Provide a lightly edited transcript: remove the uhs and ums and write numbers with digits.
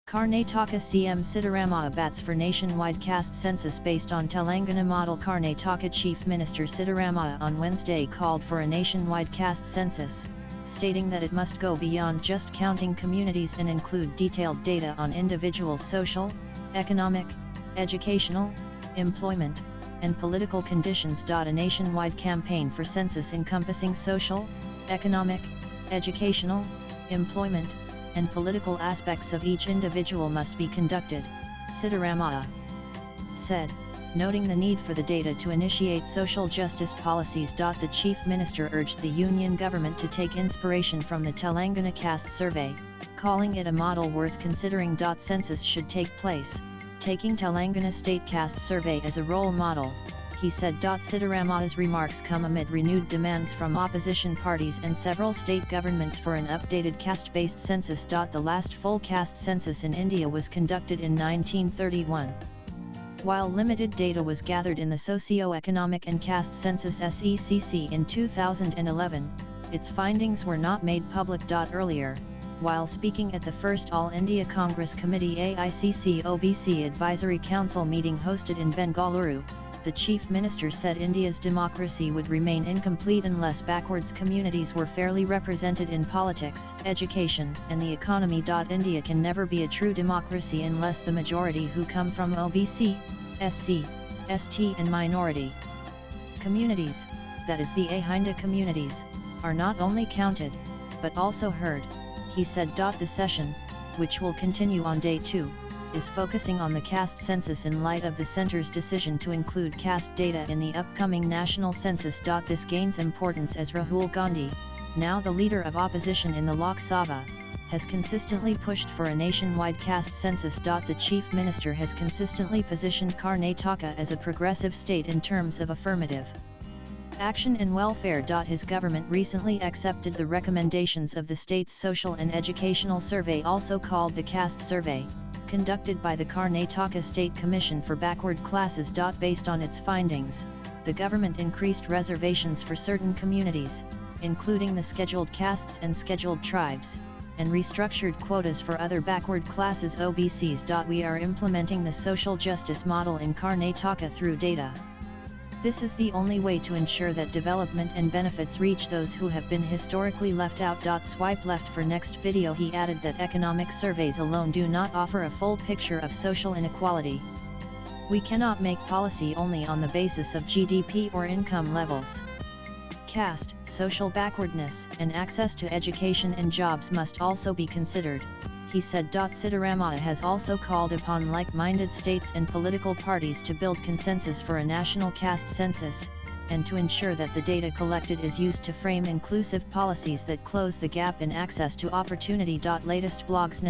Karnataka CM Siddaramaiah bats for nationwide caste census based on Telangana model. Karnataka Chief Minister Siddaramaiah on Wednesday called for a nationwide caste census, stating that it must go beyond just counting communities and include detailed data on individuals' social, economic, educational, employment, and political conditions. A nationwide campaign for census encompassing social, economic, educational, employment, and political aspects of each individual must be conducted, Siddaramaiah said, noting the need for the data to initiate social justice policies. The Chief Minister urged the Union government to take inspiration from the Telangana Caste Survey, calling it a model worth considering. Census should take place, taking Telangana State Caste Survey as a role model, he said. Siddaramaiah's remarks come amid renewed demands from opposition parties and several state governments for an updated caste-based census. The last full caste census in India was conducted in 1931. While limited data was gathered in the Socio-Economic and Caste Census (SECC) in 2011, its findings were not made public. Earlier, while speaking at the first All India Congress Committee AICC OBC Advisory Council meeting hosted in Bengaluru, the Chief Minister said India's democracy would remain incomplete unless backwards communities were fairly represented in politics, education, and the economy. India can never be a true democracy unless the majority who come from OBC, SC, ST and minority communities, that is the Ahinda communities, are not only counted, but also heard, he said. The session, which will continue on day 2, is focusing on the caste census in light of the centre's decision to include caste data in the upcoming national census. This gains importance as Rahul Gandhi, now the leader of opposition in the Lok Sabha, has consistently pushed for a nationwide caste census. The Chief Minister has consistently positioned Karnataka as a progressive state in terms of affirmative action and welfare. His government recently accepted the recommendations of the state's Social and Educational Survey, also called the Caste Survey, conducted by the Karnataka State Commission for Backward Classes. Based on its findings, the government increased reservations for certain communities, including the scheduled castes and scheduled tribes, and restructured quotas for other backward classes OBCs. We are implementing the social justice model in Karnataka through data. This is the only way to ensure that development and benefits reach those who have been historically left out. Swipe left for next video. He added that economic surveys alone do not offer a full picture of social inequality. We cannot make policy only on the basis of GDP or income levels. Caste, social backwardness, and access to education and jobs must also be considered, he said. Siddaramaiah has also called upon like-minded states and political parties to build consensus for a national caste census, and to ensure that the data collected is used to frame inclusive policies that close the gap in access to opportunity. Latest blogs.